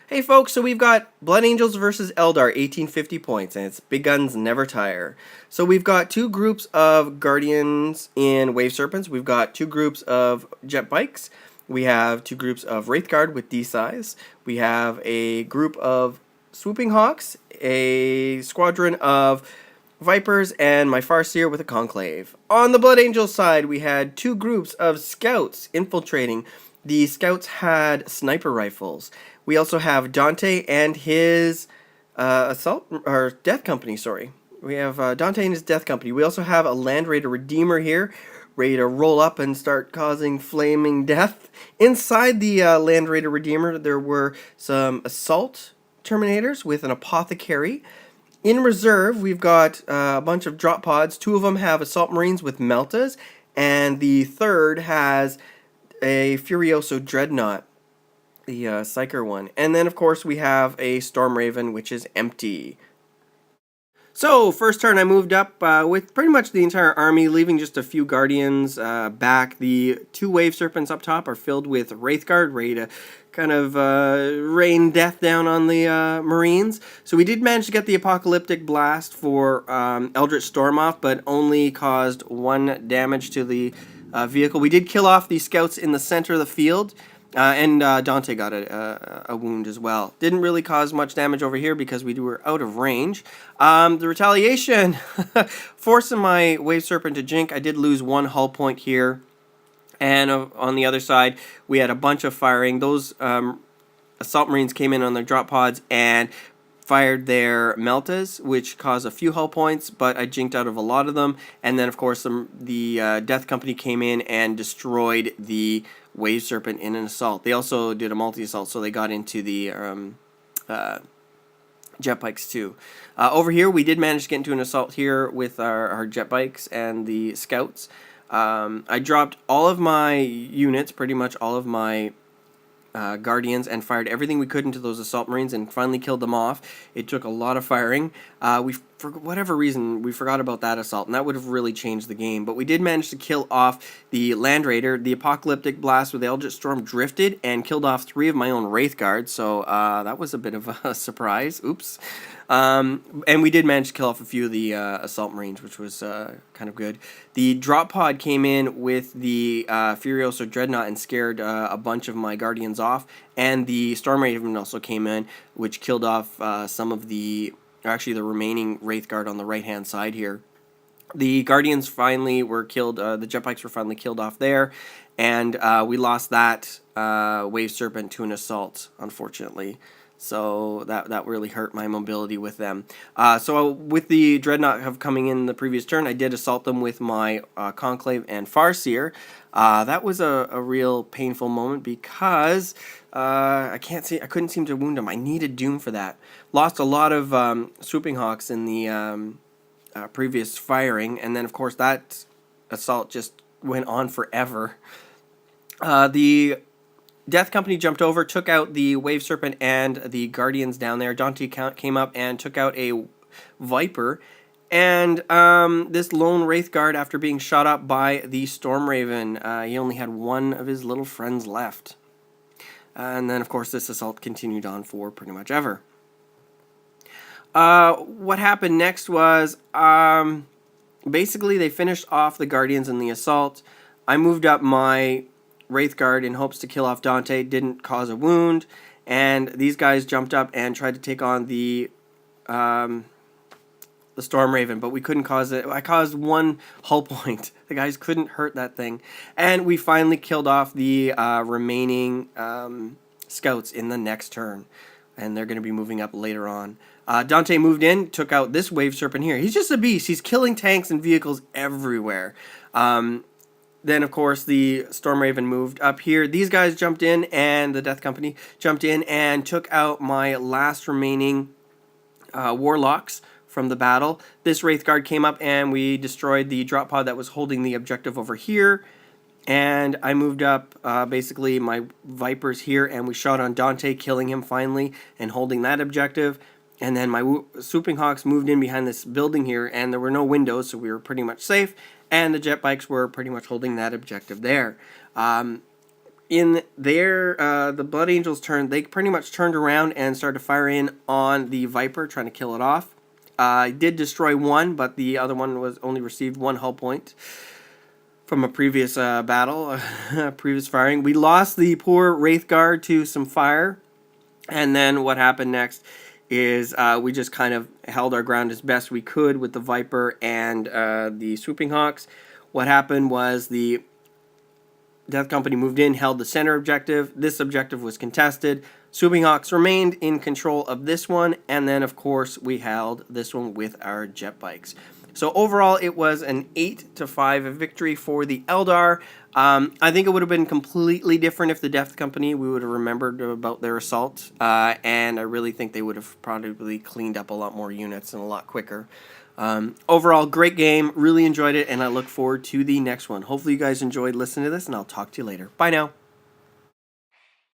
Hey folks, so we've got Blood Angels versus Eldar, 1850 points, and it's Big Guns Never Tire. So we've got two groups of Guardians in Wave Serpents, we've got two groups of Jet Bikes, we have two groups of Wraithguard with D-Size, we have a group of Swooping Hawks, a squadron of Vipers, and my Farseer with a Conclave. On the Blood Angels side, we had two groups of Scouts infiltrating. The Scouts had sniper rifles. We also have Dante and his assault or death company. Sorry, we have Dante and his death company. We also have a Land Raider Redeemer here, ready to roll up and start causing flaming death. Inside the Land Raider Redeemer, there were some assault Terminators with an Apothecary. In reserve, we've got a bunch of drop pods. Two of them have assault marines with meltas, and the third has a Furioso Dreadnought, the Psyker one. And then, of course, we have a Storm Raven, which is empty. So, first turn I moved up with pretty much the entire army, leaving just a few Guardians back. The two Wave Serpents up top are filled with Wraithguard, ready to kind of rain death down on the Marines. So we did manage to get the Apocalyptic Blast for Eldritch Storm off, but only caused 1 damage to the vehicle. We did kill off the Scouts in the center of the field. And Dante got a wound as well. Didn't really cause much damage over here because we were out of range. The retaliation, forcing my Wave Serpent to jink. I did lose 1 hull point here. And on the other side, we had a bunch of firing. Those Assault Marines came in on their drop pods and fired their Meltas, which caused a few hull points, but I jinked out of a lot of them. And then, of course, the Death Company came in and destroyed the Wave Serpent in an assault. They also did a multi-assault, so they got into the jet bikes too. Over here, we did manage to get into an assault here with our jet bikes and the Scouts. I dropped all of my units, pretty much all of my Guardians, and fired everything we could into those assault marines and finally killed them off. It took a lot of firing. For whatever reason, we forgot about that assault, and that would have really changed the game. But we did manage to kill off the Land Raider. The Apocalyptic Blast with the Eldritch Storm drifted and killed off 3 of my own Wraithguards, so that was a bit of a surprise. Oops. And we did manage to kill off a few of the Assault Marines, which was kind of good. The drop pod came in with the Furioso Dreadnought and scared a bunch of my Guardians off. And the Storm Raven also came in, which killed off some of the remaining Wraithguard on the right-hand side here. The Guardians finally were killed, the Jet Bikes were finally killed off there. And we lost that Wave Serpent to an assault, unfortunately. So that really hurt my mobility with them. So with the Dreadnought coming in the previous turn, I did assault them with my Conclave and Farseer. That was a real painful moment because I couldn't seem to wound them. I needed Doom for that. Lost a lot of Swooping Hawks in the previous firing, and then of course that assault just went on forever. The Death Company jumped over, took out the Wave Serpent and the Guardians down there. Dante came up and took out a Viper. And this lone Wraithguard, after being shot up by the Storm Raven, he only had 1 of his little friends left. And then, of course, this assault continued on for pretty much ever. What happened next was, basically, they finished off the Guardians in the assault. I moved up my Wraithguard in hopes to kill off Dante, didn't cause a wound, and these guys jumped up and tried to take on the Storm Raven, but we couldn't cause it. I caused 1 hull point. The guys couldn't hurt that thing, and we finally killed off the remaining Scouts in the next turn, and they're going to be moving up later on. Dante moved in, took out this Wave Serpent here. He's just a beast. He's killing tanks and vehicles everywhere. Then, of course, the Storm Raven moved up here. These guys jumped in, and the Death Company jumped in and took out my last remaining Warlocks from the battle. This Wraithguard came up, and we destroyed the drop pod that was holding the objective over here. And I moved up, basically, my Vipers here, and we shot on Dante, killing him finally, and holding that objective. And then my Swooping Hawks moved in behind this building here, and there were no windows, so we were pretty much safe. And the Jet Bikes were pretty much holding that objective there. in their the Blood Angels' turn, they pretty much turned around and started firing on the Viper, trying to kill it off. Did destroy one, but the other one was only received one hull point from a previous battle, previous firing. We lost the poor Wraith Guard to some fire, and then what happened next is we just kind of held our ground as best we could with the Viper and the Swooping Hawks. What happened was the Death Company moved in, held the center objective. This objective was contested. Swooping Hawks remained in control of this one, and then, of course, we held this one with our jet bikes. So overall, it was an 8-5 victory for the Eldar. I think it would have been completely different if the Death Company, we would have remembered about their assault, and I really think they would have probably cleaned up a lot more units and a lot quicker. Overall, great game. Really enjoyed it, and I look forward to the next one. Hopefully you guys enjoyed listening to this, and I'll talk to you later. Bye now.